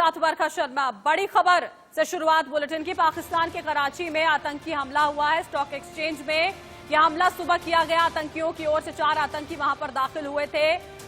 साथ वर्षा शर्मा। बड़ी खबर से शुरुआत बुलेटिन की। पाकिस्तान के कराची में आतंकी हमला हुआ है। स्टॉक एक्सचेंज में यह हमला सुबह किया गया। आतंकियों की ओर से 4 आतंकी वहां पर दाखिल हुए थे।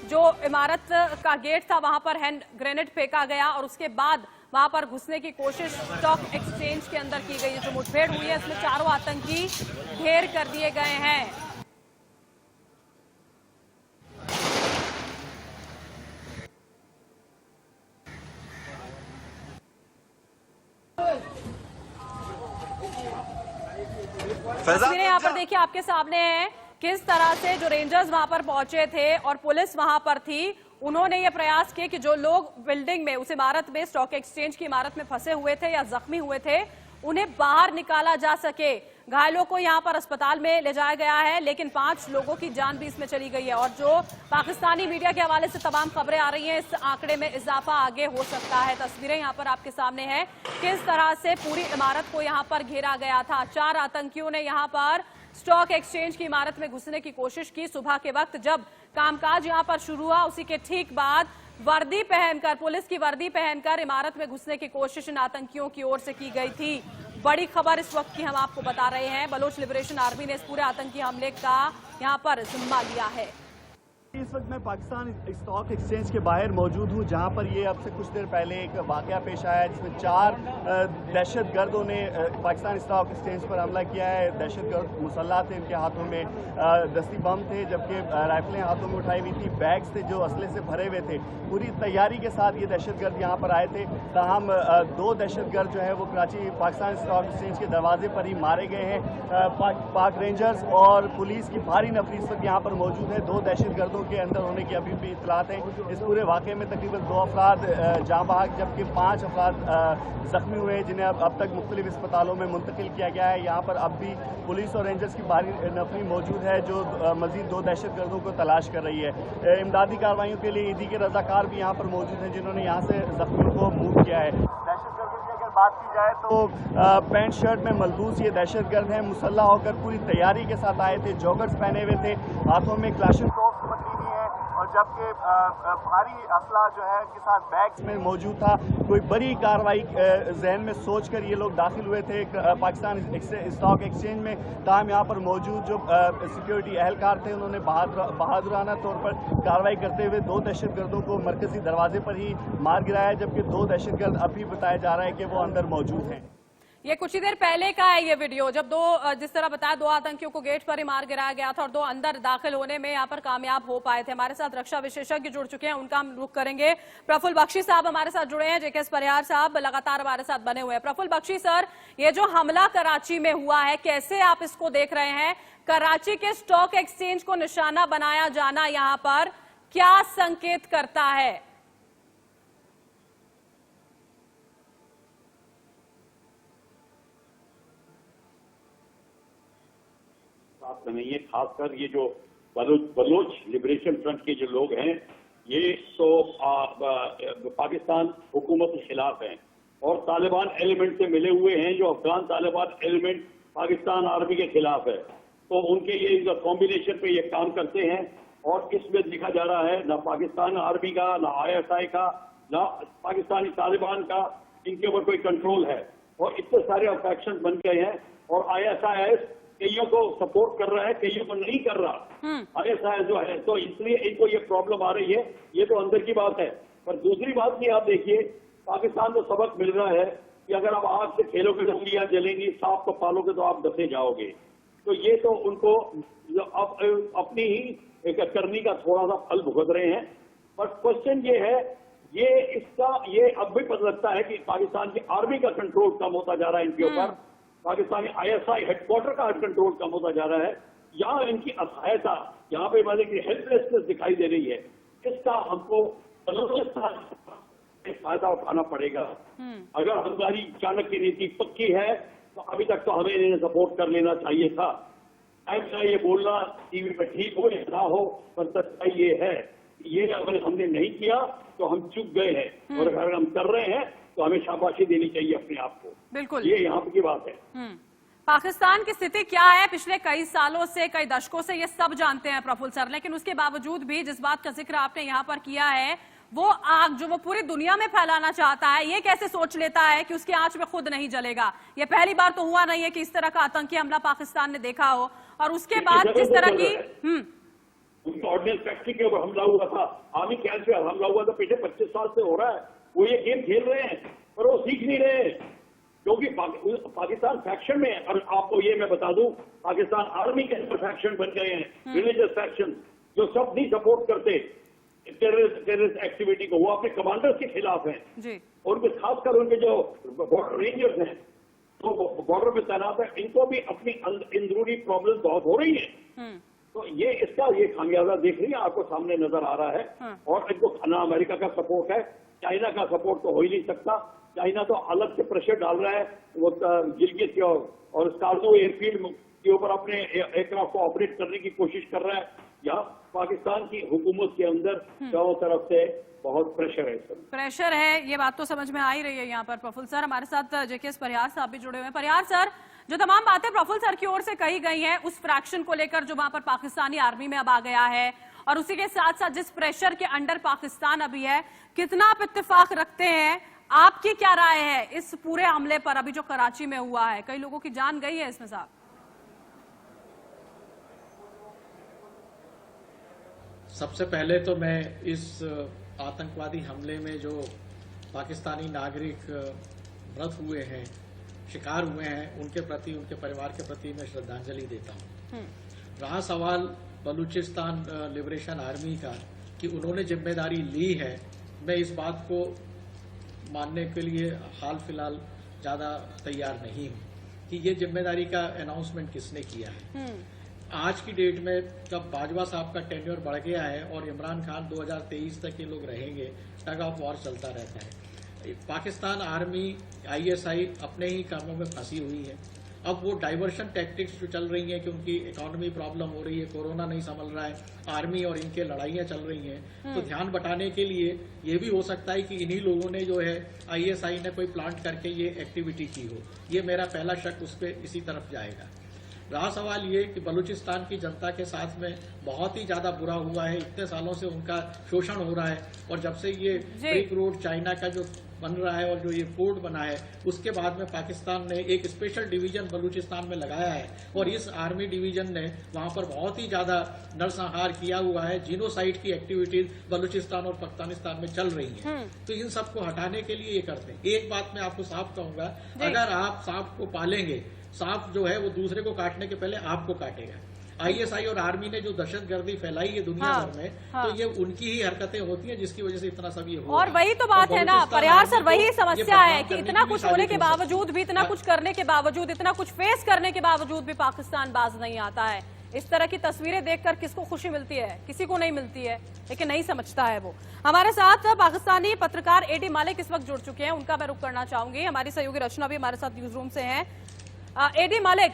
जो इमारत का गेट था वहां पर हैंड ग्रेनेड फेंका गया और उसके बाद वहां पर घुसने की कोशिश स्टॉक एक्सचेंज के अंदर की गई। जो मुठभेड़ हुई है इसमें चारों आतंकी ढेर कर दिए गए हैं। तस्वीरें यहाँ पर देखिए आपके सामने हैं। किस तरह से जो रेंजर्स वहां पर पहुंचे थे और पुलिस वहां पर थी, उन्होंने ये प्रयास किए कि जो लोग बिल्डिंग में, उस इमारत में, स्टॉक एक्सचेंज की इमारत में फंसे हुए थे या जख्मी हुए थे, उन्हें बाहर निकाला जा सके। घायलों को यहां पर अस्पताल में ले जाया गया है, लेकिन 5 लोगों की जान भी इसमें चली गई है। और जो पाकिस्तानी मीडिया के हवाले से तमाम खबरें आ रही हैं, इस आंकड़े में इजाफा आगे हो सकता है। तस्वीरें यहां पर आपके सामने हैं, किस तरह से पूरी इमारत को यहां पर घेरा गया था। 4 आतंकियों ने यहां पर स्टॉक एक्सचेंज की इमारत में घुसने की कोशिश की। सुबह के वक्त जब कामकाज यहां पर शुरू हुआ, उसी के ठीक बाद वर्दी पहनकर, पुलिस की वर्दी पहनकर इमारत में घुसने की कोशिश इन आतंकियों की ओर से की गई थी। बड़ी खबर इस वक्त की हम आपको बता रहे हैं। बलोच लिबरेशन आर्मी ने इस पूरे आतंकी हमले का यहां पर जिम्मा लिया है। इस वक्त मैं पाकिस्तान स्टॉक एक्सचेंज के बाहर मौजूद हूं, जहां पर ये अब से कुछ देर पहले एक वाकया पेश आया जिसमें 4 दहशतगर्दों ने पाकिस्तान स्टॉक एक्सचेंज पर हमला किया है। दहशतगर्द मुसल्लह थे, इनके हाथों में दस्ती बम थे, जबकि राइफलें हाथों में उठाई हुई थी। बैग्स थे जो असले से भरे हुए थे। पूरी तैयारी के साथ ये दहशतगर्द यहाँ पर आए थे। ताहम 2 दहशतगर्द जो है वो कराची पाकिस्तान स्टॉक एक्सचेंज के दरवाजे पर ही मारे गए हैं। पाक रेंजर्स और पुलिस की भारी नफरी इस वक्त यहाँ पर मौजूद है। 2 दहशतगर्दों के अंदर होने की अभी भी इतलात है। इस पूरे वाक़े में तकरीबन 2 अफराद जाँ बहक, जबकि 5 अफराद जख्मी हुए हैं, जिन्हें अब तक मुख्तलिफ अस्पतालों में मुंतकिल किया गया है। यहाँ पर अब भी पुलिस और रेंजर्स की भारी नफरी मौजूद है जो मजीद 2 दहशतगर्दों को तलाश कर रही है। इमदादी कार्रवाइयों के लिए ईदी के रजाकार भी यहाँ पर मौजूद हैं, जिन्होंने यहाँ से जख्मियों को मूव किया है। दहशतगर्दों की अगर बात की जाए तो पैंट शर्ट में मलबूस ये दहशतगर्द हैं। मुसल्ला होकर पूरी तैयारी के साथ आए थे। जॉगर्स पहने हुए थे, हाथों में क्लाशनकोफ पकड़ी हुई है, और जबकि भारी असला जो है के साथ बैग्स में मौजूद था। कोई बड़ी कार्रवाई जहन में सोचकर ये लोग दाखिल हुए थे पाकिस्तान स्टॉक एक्सचेंज में। ताहम यहाँ पर मौजूद जो सिक्योरिटी एहलकार थे, उन्होंने बहादुराना तौर पर कार्रवाई करते हुए 2 दहशतगर्दों को मरकजी दरवाजे पर ही मार गिराया, जबकि 2 दहशतगर्द अभी बताया जा रहा है कि वो अंदर मौजूद हैं। ये कुछ ही देर पहले का है ये वीडियो, जब 2, जिस तरह बताया, 2 आतंकियों को गेट पर ही मार गिराया गया था और 2 अंदर दाखिल होने में यहाँ पर कामयाब हो पाए थे। हमारे साथ रक्षा विशेषज्ञ जुड़ चुके हैं, उनका हम रुख करेंगे। प्रफुल्ल बख्शी साहब हमारे साथ जुड़े हैं, जेके परिहार साहब लगातार हमारे साथ बने हुए हैं। प्रफुल्ल बख्शी सर, ये जो हमला कराची में हुआ है, कैसे आप इसको देख रहे हैं? कराची के स्टॉक एक्सचेंज को निशाना बनाया जाना यहाँ पर क्या संकेत करता है? नहीं है, खासकर ये जो बलोच लिबरेशन फ्रंट के जो लोग हैं, ये तो पाकिस्तान हुकूमत के खिलाफ हैं और तालिबान एलिमेंट से मिले हुए हैं। जो अफगान तालिबान एलिमेंट पाकिस्तान आर्मी के खिलाफ है, तो उनके ये कॉम्बिनेशन पे ये काम करते हैं। और इसमें देखा जा रहा है ना पाकिस्तान आर्मी का, ना ISI का, ना पाकिस्तानी तालिबान का इनके ऊपर कोई कंट्रोल है। और इतने सारे फैक्शन बन गए हैं और ISIS कईयों को सपोर्ट कर रहा है, कईयों को नहीं कर रहा। ISIS जो है, तो इसलिए इनको ये प्रॉब्लम आ रही है। ये तो अंदर की बात है। पर दूसरी बात भी आप देखिए, पाकिस्तान को सबक मिल रहा है कि अगर आप आग से खेलोगे तो उंगलियां जलेंगी, सांप को पालोगे तो आप दसे जाओगे। तो ये तो उनको अपनी ही करनी का थोड़ा सा फल भुगत रहे हैं। पर क्वेश्चन ये है, ये अब भी पता लगता है कि पाकिस्तान की आर्मी का कंट्रोल कम होता जा रहा है इनके ऊपर। पाकिस्तानी ISI हेडक्वार्टर का कंट्रोल कम होता जा रहा है। यहाँ इनकी असहायता, यहाँ पे मतलब की हेल्पलेसनेस दिखाई दे रही है। इसका हमको फायदा उठाना पड़ेगा। अगर हमारी चाणक्य नीति पक्की है तो अभी तक तो हमें इन्हें सपोर्ट कर लेना चाहिए था। ऐसा ये बोलना टीवी पे ठीक हो या ना हो, पर सच्चाई ये है, ये अगर हमने नहीं किया तो हम चूक गए हैं, और अगर हम कर रहे हैं तो हमें शाबाशी देनी चाहिए अपने आप को। बिल्कुल, ये यहाँ की बात है। पाकिस्तान की स्थिति क्या है पिछले कई सालों से, कई दशकों से, ये सब जानते हैं प्रफुल्ल सर, लेकिन उसके बावजूद भी जिस बात का जिक्र आपने यहाँ पर किया है वो आग जो वो पूरी दुनिया में फैलाना चाहता है, ये कैसे सोच लेता है कि उसकी आंच में खुद नहीं जलेगा? ये पहली बार तो हुआ नहीं है कि इस तरह का आतंकी हमला पाकिस्तान ने देखा हो। और उसके बाद जिस तरह की उनकी ऑर्डिनेंस फैक्ट्री के ऊपर हमला हुआ था, आर्मी कैंप पे हमला हुआ था, पिछले 25 साल से हो रहा है। वो ये गेम खेल रहे हैं पर वो सीख नहीं रहे, क्योंकि पाकिस्तान फैक्शन में है। और आपको ये मैं बता दूं, पाकिस्तान आर्मी के अंदर फैक्शन बन गए हैं, रिलीजियस फैक्शन, जो सब नहीं सपोर्ट करते टेररिस्ट एक्टिविटी को, वो अपने कमांडर्स के खिलाफ हैं जी। और उनके खासकर उनके जो बॉर्डर रेंजर्स हैं, तो बॉर्डर पे तैनात है, इनको भी अपनी अंदरूनी प्रॉब्लम बहुत हो रही है। तो ये खामियाजा देख रही है, आपको सामने नजर आ रहा है। और इनको ना अमेरिका का सपोर्ट है, चाइना का सपोर्ट तो हो ही नहीं सकता। चाइना तो अलग से प्रेशर डाल रहा है, वो गिलगित और स्कार्दो एयरफील्ड के ऊपर अपने एयरक्राफ्ट को ऑपरेट करने की कोशिश कर रहा है। यहाँ पाकिस्तान की हुकूमत के अंदर चारों तरफ से बहुत प्रेशर है, प्रेशर है, ये बात तो समझ में आ ही रही है। यहाँ पर प्रफुल्ल सर हमारे साथ जेकेएस परिहार साहब भी जुड़े हुए हैं। परिहार सर, जो तमाम बातें प्रफुल्ल सर की ओर से कही गई हैं उस फ्रैक्शन को लेकर जो वहां पर पाकिस्तानी आर्मी में अब आ गया है, और उसी के साथ साथ जिस प्रेशर के अंडर पाकिस्तान अभी है, कितना आप इत्तेफाक रखते हैं? आपकी क्या राय है इस पूरे हमले पर, अभी जो कराची में हुआ है? कई लोगों की जान गई है इसमें साहब। सबसे पहले तो मैं इस आतंकवादी हमले में जो पाकिस्तानी नागरिक मृत हुए हैं, शिकार हुए हैं, उनके प्रति, उनके परिवार के प्रति मैं श्रद्धांजलि देता हूं। रहा सवाल बलूचिस्तान लिबरेशन आर्मी का कि उन्होंने जिम्मेदारी ली है, मैं इस बात को मानने के लिए हाल फिलहाल ज्यादा तैयार नहीं हूं कि ये जिम्मेदारी का अनाउंसमेंट किसने किया है। आज की डेट में जब बाजवा साहब का टेन्योर बढ़ गया है और इमरान खान 2023 तक ये लोग रहेंगे, टग ऑफ वॉर चलता रहता है। पाकिस्तान आर्मी, आईएसआई अपने ही कामों में फंसी हुई है। अब वो डाइवर्शन टैक्टिक्स जो चल रही हैं कि उनकी इकोनॉमी प्रॉब्लम हो रही है, कोरोना नहीं संभल रहा है, आर्मी और इनके लड़ाइयां चल रही हैं, तो ध्यान बटाने के लिए ये भी हो सकता है कि इन्हीं लोगों ने जो है आईएसआई ने कोई प्लांट करके ये एक्टिविटी की हो। ये मेरा पहला शक उस पर इसी तरफ जाएगा। रहा सवाल ये कि बलूचिस्तान की जनता के साथ में बहुत ही ज्यादा बुरा हुआ है, इतने सालों से उनका शोषण हो रहा है, और जब से ये ब्रिक रोड चाइना का जो बन रहा है और जो ये पोर्ट बना है, उसके बाद में पाकिस्तान ने एक स्पेशल डिवीजन बलूचिस्तान में लगाया है, और इस आर्मी डिवीजन ने वहां पर बहुत ही ज्यादा नरसंहार किया हुआ है। जीनोसाइड की एक्टिविटीज बलूचिस्तान और पाकिस्तान में चल रही है। तो इन सबको हटाने के लिए ये करते हैं। एक बात मैं आपको साफ कहूंगा, अगर आप सांप को पालेंगे, सांप जो है वो दूसरे को काटने के पहले आपको काटेगा। आईएसआई और आर्मी ने जो दहशतगर्दी फैलाई है दुनिया भर में, तो ये उनकी ही हरकतें होती हैं जिसकी वजह से इतना सब ये हो। और वही तो बात है ना परिहार सर, वही समस्या है कि इतना कुछ होने के बावजूद भी, इतना कुछ करने के बावजूद, इतना कुछ फेस करने के बावजूद भी पाकिस्तान बाज नहीं आता है। इस तरह की तस्वीरें देखकर किसको खुशी मिलती है? किसी को नहीं मिलती है, लेकिन नहीं समझता है वो। हमारे साथ पाकिस्तानी पत्रकार एडी मालिक इस वक्त जुड़ चुके हैं, उनका मैं रुख करना चाहूंगी। हमारी सहयोगी रचना भी हमारे साथ न्यूज रूम से है। एडी मालिक,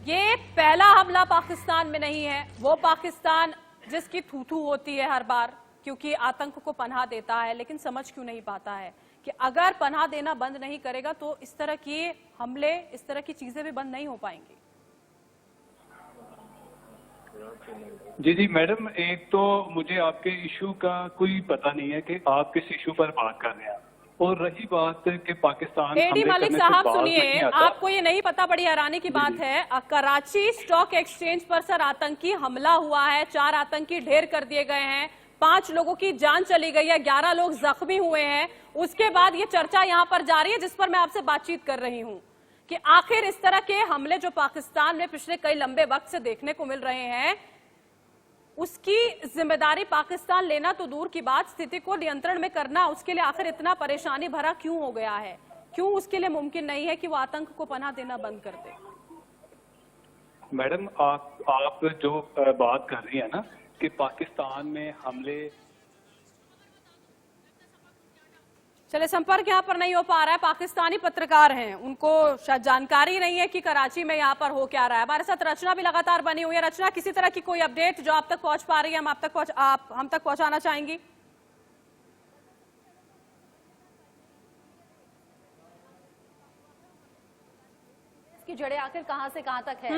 ये पहला हमला पाकिस्तान में नहीं है, वो पाकिस्तान जिसकी थू-थू होती है हर बार क्योंकि आतंक को पनाह देता है, लेकिन समझ क्यों नहीं पाता है कि अगर पनाह देना बंद नहीं करेगा तो इस तरह के हमले, इस तरह की चीजें भी बंद नहीं हो पाएंगी। जी मैडम, एक तो मुझे आपके इशू का कोई पता नहीं है कि आप किस इशू पर बात कर रहे हैं, और रही बात कि पाकिस्तान एडी मालिक साहब सुनिए, आपको ये नहीं पता, बड़ी हैरानी की बात है, कराची स्टॉक एक्सचेंज पर सर आतंकी हमला हुआ है, 4 आतंकी ढेर कर दिए गए हैं, 5 लोगों की जान चली गई है, 11 लोग जख्मी हुए हैं। उसके बाद ये चर्चा यहाँ पर जारी है जिस पर मैं आपसे बातचीत कर रही हूँ कि आखिर इस तरह के हमले जो पाकिस्तान में पिछले कई लंबे वक्त से देखने को मिल रहे हैं, उसकी जिम्मेदारी पाकिस्तान लेना तो दूर की बात, स्थिति को नियंत्रण में करना उसके लिए आखिर इतना परेशानी भरा क्यों हो गया है? क्यों उसके लिए मुमकिन नहीं है कि वो आतंक को पनाह देना बंद कर दे? मैडम, आप जो बात कर रही है ना कि पाकिस्तान में हमले, चले संपर्क यहाँ पर नहीं हो पा रहा है, पाकिस्तानी पत्रकार हैं, उनको शायद जानकारी नहीं है कि कराची में यहाँ पर हो क्या रहा है। हमारे साथ रचना भी लगातार बनी हुई है। रचना, किसी तरह की कोई अपडेट जो आप तक पहुंच पा रही है, हम तक पहुंचाना चाहेंगी? इसकी जड़ें आखिर कहां से कहां तक है?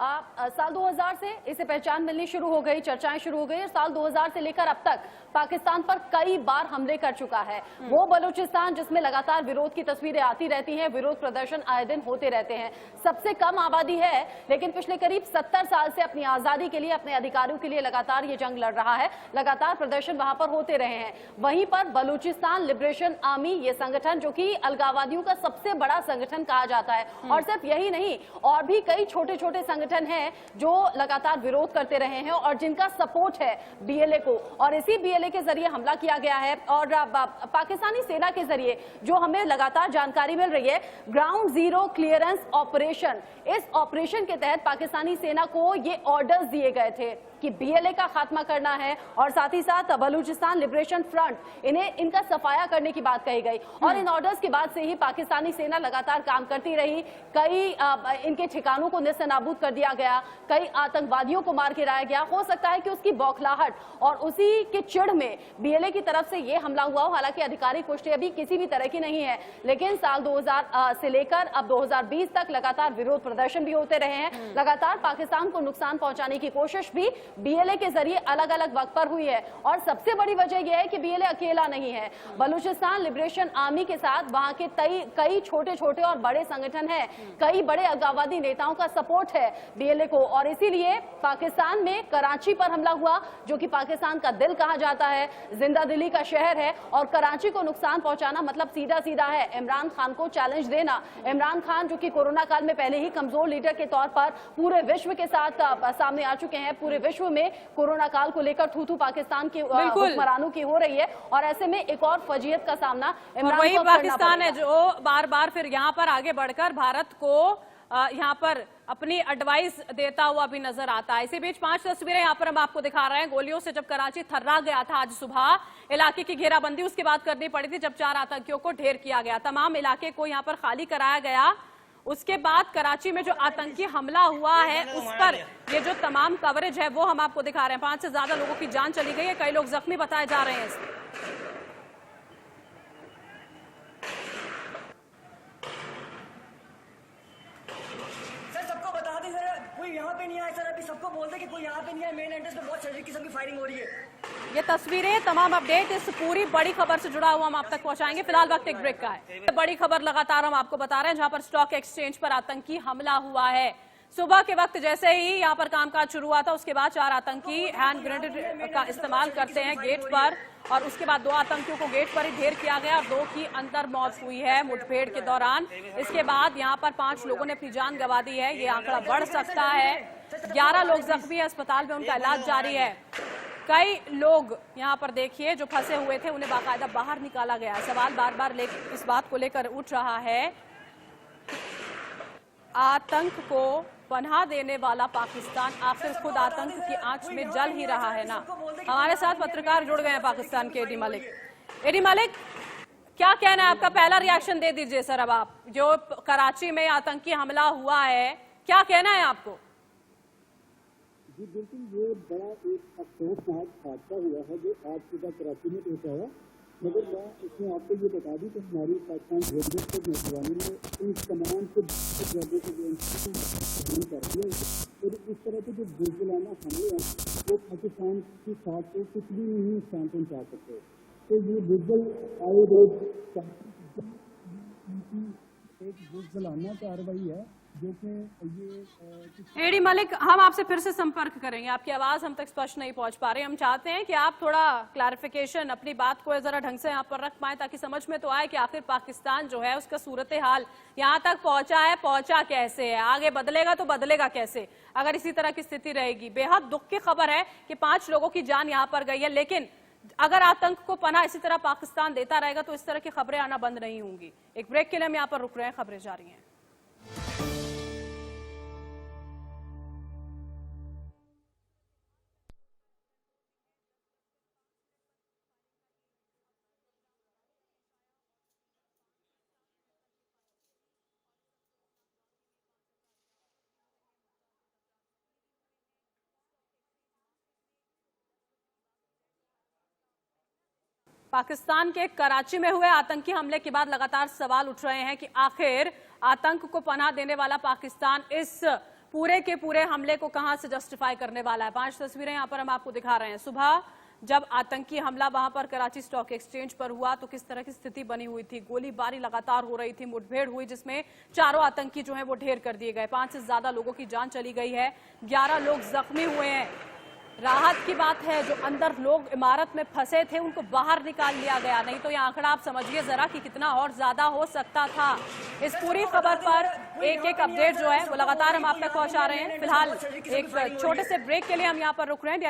साल 2000 से इसे पहचान मिलनी शुरू हो गई, चर्चाएं शुरू हो गई और साल 2000 से लेकर अब तक पाकिस्तान पर कई बार हमले कर चुका है। वो बलूचिस्तान जिसमें लगातार विरोध की तस्वीरें आती रहती हैं, विरोध प्रदर्शन आए दिन होते रहते हैं। सबसे कम आबादी है लेकिन पिछले करीब 70 साल से अपनी आजादी के लिए, अपने अधिकारों के लिए लगातार ये जंग लड़ रहा है, लगातार प्रदर्शन वहां पर होते रहे हैं। वहीं पर बलूचिस्तान लिबरेशन आर्मी, ये संगठन जो कि अलगाववादियों का सबसे बड़ा संगठन कहा जाता है, और सिर्फ यही नहीं, और भी कई छोटे छोटे संगठन हैं जो लगातार विरोध करते रहे हैं और जिनका सपोर्ट है बीएलए को, और इसी बीएलए के जरिए हमला किया गया है। और पाकिस्तानी सेना के जरिए जो हमें लगातार जानकारी मिल रही है, ग्राउंड जीरो क्लियरेंस ऑपरेशन, इस ऑपरेशन के तहत पाकिस्तानी सेना को ये ऑर्डर्स दिए गए थे कि बीएलए का खात्मा करना है और साथ ही साथ बलूचिस्तान लिबरेशन फ्रंट, इनका सफाया करने की बात कही गई। और इन ऑर्डर्स के बाद से ही पाकिस्तानी सेना लगातार काम करती रही। कई इनके ठिकानों को नेस्तनाबूद कर दिया गया, कई आतंकवादियों को मार गिराया गया। हो सकता है कि उसकी बौखलाहट और उसी के चिढ़ में बीएलए की तरफ से यह हमला हुआ हो। हालांकि आधिकारिक पुष्टि अभी किसी भी तरह की नहीं है, लेकिन साल 2000 से लेकर अब 2020 तक लगातार विरोध प्रदर्शन भी होते रहे हैं। लगातार पाकिस्तान को नुकसान पहुंचाने की कोशिश भी बीएलए के जरिए अलग अलग वक्त पर हुई है। और सबसे बड़ी वजह यह है कि बीएलए अकेला नहीं है, बलूचिस्तान लिबरेशन आर्मी के साथ वहां के कई छोटे छोटे और बड़े संगठन हैं, कई बड़े अलगाववादी नेताओं का सपोर्ट है बीएलए को। और इसीलिए पाकिस्तान में कराची पर हमला हुआ, जो कि पाकिस्तान का दिल कहा जाता है, जिंदा दिली का शहर है, और कराची को नुकसान पहुंचाना मतलब सीधा सीधा है इमरान खान को चैलेंज देना। इमरान खान जो कि कोरोना काल में पहले ही कमजोर लीडर के तौर पर पूरे विश्व के साथ सामने आ चुके हैं। पूरे विश्व में कोरोना काल को लेकर थू पाकिस्तान के हुक्मरानों की हो रही है, और ऐसे में एक और फजीयत का सामना इमरान वही को करना पाकिस्तान है पड़ेगा। जो बार बार फिर यहाँ पर आगे बढ़कर भारत को यहाँ पर अपनी एडवाइस देता हुआ भी नजर आता है। इसी बीच 5 तस्वीरें यहाँ पर हम आपको दिखा रहे हैं। गोलियों से जब कराची थर्रा गया था आज सुबह, इलाके की घेराबंदी उसके बाद करनी पड़ी थी जब 4 आतंकियों को ढेर किया गया। तमाम इलाके को यहाँ पर खाली कराया गया। उसके बाद कराची में जो आतंकी हमला हुआ है उस पर ये जो तमाम कवरेज है वो हम आपको दिखा रहे हैं। 5 से ज्यादा लोगों की जान चली गई है, कई लोग जख्मी बताए जा रहे हैं इसमें। कोई यहाँ पे नहीं आया सर, अभी सबको बोलते कि कोई यहाँ पे नहीं है, मेन एंट्रेंस पे बहुत शरीर किस्म की फायरिंग हो रही है। ये तस्वीरें, तमाम अपडेट इस पूरी बड़ी खबर से जुड़ा हुआ हम आप तक पहुंचाएंगे। फिलहाल वक्त एक ब्रेक का है। बड़ी खबर लगातार हम आपको बता रहे हैं, जहां पर स्टॉक एक्सचेंज पर आतंकी हमला हुआ है। सुबह के वक्त जैसे ही यहाँ पर कामकाज शुरू हुआ था, उसके बाद 4 आतंकी हैंड ग्रेनेड का इस्तेमाल करते हैं गेट पर, और उसके बाद 2 आतंकियों को गेट पर ही ढेर किया गया और 2 की अंदर मौत हुई है मुठभेड़ के दौरान। इसके बाद यहाँ पर 5 लोगों ने अपनी जान गंवा दी है। ये आंकड़ा बढ़ सकता है। 11 लोग जख्मी है, अस्पताल में उनका इलाज जारी है। कई लोग यहाँ पर देखिए जो फंसे हुए थे, उन्हें बाकायदा बाहर निकाला गया। सवाल बार बार इस बात को लेकर उठ रहा है, आतंक को पनाह देने वाला पाकिस्तान आखिर खुद आतंक की आंच में जल ही रहा है ना। हमारे साथ पत्रकार जुड़ गए हैं पाकिस्तान के एडी मलिक। एडी मलिक, क्या कहना है आपका? पहला रिएक्शन दे दीजिए सर। अब आप जो कराची में आतंकी हमला हुआ है, क्या कहना है आपको? जी बिल्कुल, ये बड़ा एक अफसोसनाक हादसा हुआ है जो आज सुबह कराची में पेश आया। मगर मैं इसमें आपको ये बता दूं कि हमारी पाकिस्तान रेलवे के नौजवानों ने इस तमाम को जगह को जो इंस्टीट्यूट कर दिया, और इस तरह के जो बुज़दिलाना हमले हैं वो पाकिस्तान की साथ को कुछ भी नहीं नुकसान पहुँचा सकते। तो ये बुज़दिल आए रोज एक बुज़दिलाना कार्रवाई है जो कि ये। एडी मलिक, हम आपसे फिर से संपर्क करेंगे, आपकी आवाज हम तक स्पष्ट नहीं पहुंच पा रही। हम चाहते हैं कि आप थोड़ा क्लैरिफिकेशन, अपनी बात को जरा ढंग से यहाँ पर रख पाएं ताकि समझ में तो आए कि आखिर पाकिस्तान जो है उसका सूरत हाल यहाँ तक पहुंचा है, पहुंचा कैसे है, आगे बदलेगा तो बदलेगा कैसे अगर इसी तरह की स्थिति रहेगी। बेहद दुख की खबर है कि 5 लोगों की जान यहाँ पर गई है, लेकिन अगर आतंक को पनाह इसी तरह पाकिस्तान देता रहेगा तो इस तरह की खबरें आना बंद नहीं होंगी। एक ब्रेक के लिए हम यहाँ पर रुक रहे हैं, खबरें जारी हैं। पाकिस्तान के कराची में हुए आतंकी हमले के बाद लगातार सवाल उठ रहे हैं कि आखिर आतंक को पनाह देने वाला पाकिस्तान इस पूरे के पूरे हमले को कहां से जस्टिफाई करने वाला है। 5 तस्वीरें यहां पर हम आपको दिखा रहे हैं। सुबह जब आतंकी हमला वहां पर कराची स्टॉक एक्सचेंज पर हुआ तो किस तरह की स्थिति बनी हुई थी, गोलीबारी लगातार हो रही थी, मुठभेड़ हुई जिसमें 4 आतंकी जो है वो ढेर कर दिए गए। 5 से ज्यादा लोगों की जान चली गई है, 11 लोग जख्मी हुए हैं। राहत की बात है जो अंदर लोग इमारत में फंसे थे उनको बाहर निकाल लिया गया, नहीं तो यह आंकड़ा आप समझिए जरा कि कितना और ज्यादा हो सकता था। इस पूरी खबर पर एक अपडेट जो है वो लगातार हम आप तक पहुंचा रहे हैं। फिलहाल एक छोटे से ब्रेक के लिए हम यहाँ पर रुक रहे हैं।